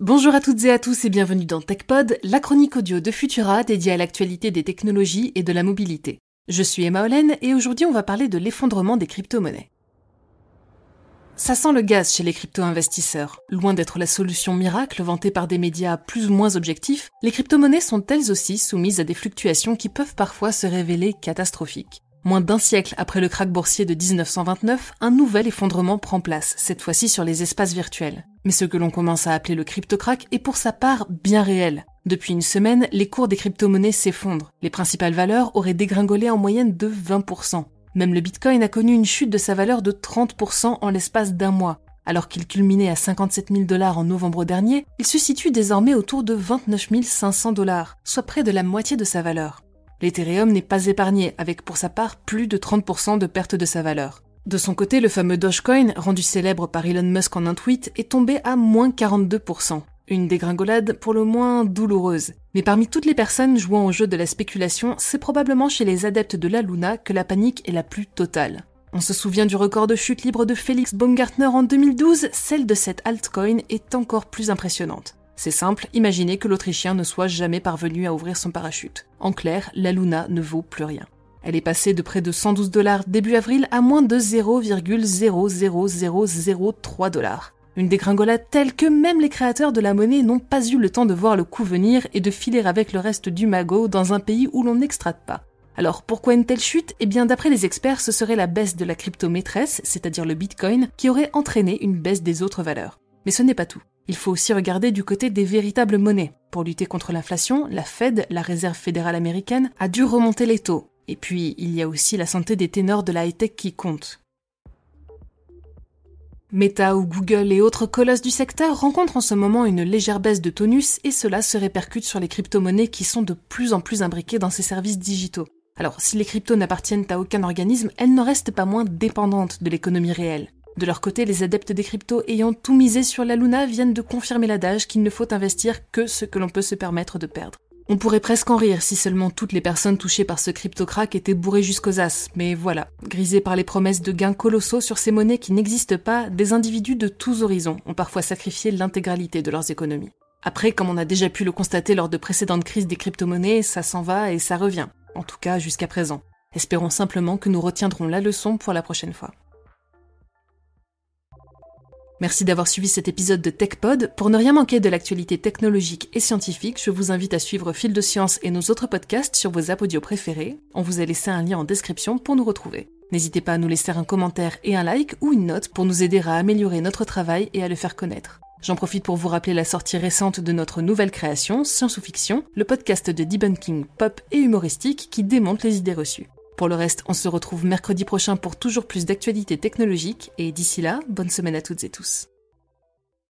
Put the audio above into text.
Bonjour à toutes et à tous et bienvenue dans TechPod, la chronique audio de Futura dédiée à l'actualité des technologies et de la mobilité. Je suis Emma Hollen et aujourd'hui on va parler de l'effondrement des crypto-monnaies. Ça sent le gaz chez les crypto-investisseurs. Loin d'être la solution miracle vantée par des médias plus ou moins objectifs, les crypto-monnaies sont elles aussi soumises à des fluctuations qui peuvent parfois se révéler catastrophiques. Moins d'un siècle après le krach boursier de 1929, un nouvel effondrement prend place, cette fois-ci sur les espaces virtuels. Mais ce que l'on commence à appeler le crypto-krach est pour sa part bien réel. Depuis une semaine, les cours des crypto-monnaies s'effondrent. Les principales valeurs auraient dégringolé en moyenne de 20%. Même le Bitcoin a connu une chute de sa valeur de 30% en l'espace d'un mois. Alors qu'il culminait à 57 000 $ en novembre dernier, il se situe désormais autour de 29 500 $, soit près de la moitié de sa valeur. L'Ethereum n'est pas épargné, avec pour sa part plus de 30% de perte de sa valeur. De son côté, le fameux Dogecoin, rendu célèbre par Elon Musk en un tweet, est tombé à moins 42%. Une dégringolade pour le moins douloureuse. Mais parmi toutes les personnes jouant au jeu de la spéculation, c'est probablement chez les adeptes de la Luna que la panique est la plus totale. On se souvient du record de chute libre de Felix Baumgartner en 2012, celle de cette altcoin est encore plus impressionnante. C'est simple, imaginez que l'Autrichien ne soit jamais parvenu à ouvrir son parachute. En clair, la Luna ne vaut plus rien. Elle est passée de près de 112 $ début avril à moins de 0,00003 $. Une dégringolade telle que même les créateurs de la monnaie n'ont pas eu le temps de voir le coup venir et de filer avec le reste du magot dans un pays où l'on n'extrate pas. Alors pourquoi une telle chute ? Eh bien d'après les experts, ce serait la baisse de la crypto-maîtresse, c'est-à-dire le Bitcoin, qui aurait entraîné une baisse des autres valeurs. Mais ce n'est pas tout. Il faut aussi regarder du côté des véritables monnaies. Pour lutter contre l'inflation, la Fed, la Réserve fédérale américaine, a dû remonter les taux. Et puis, il y a aussi la santé des ténors de la high-tech qui compte. Meta ou Google et autres colosses du secteur rencontrent en ce moment une légère baisse de tonus et cela se répercute sur les crypto-monnaies qui sont de plus en plus imbriquées dans ces services digitaux. Alors, si les cryptos n'appartiennent à aucun organisme, elles n'en restent pas moins dépendantes de l'économie réelle. De leur côté, les adeptes des cryptos ayant tout misé sur la Luna viennent de confirmer l'adage qu'il ne faut investir que ce que l'on peut se permettre de perdre. On pourrait presque en rire si seulement toutes les personnes touchées par ce crypto-krach étaient bourrées jusqu'aux as, mais voilà, grisés par les promesses de gains colossaux sur ces monnaies qui n'existent pas, des individus de tous horizons ont parfois sacrifié l'intégralité de leurs économies. Après, comme on a déjà pu le constater lors de précédentes crises des crypto-monnaies, ça s'en va et ça revient, en tout cas jusqu'à présent. Espérons simplement que nous retiendrons la leçon pour la prochaine fois. Merci d'avoir suivi cet épisode de TechPod. Pour ne rien manquer de l'actualité technologique et scientifique, je vous invite à suivre Fil de Science et nos autres podcasts sur vos apps audio préférés. On vous a laissé un lien en description pour nous retrouver. N'hésitez pas à nous laisser un commentaire et un like ou une note pour nous aider à améliorer notre travail et à le faire connaître. J'en profite pour vous rappeler la sortie récente de notre nouvelle création, Science ou Fiction, le podcast de debunking pop et humoristique qui démonte les idées reçues. Pour le reste, on se retrouve mercredi prochain pour toujours plus d'actualités technologiques et d'ici là, bonne semaine à toutes et tous.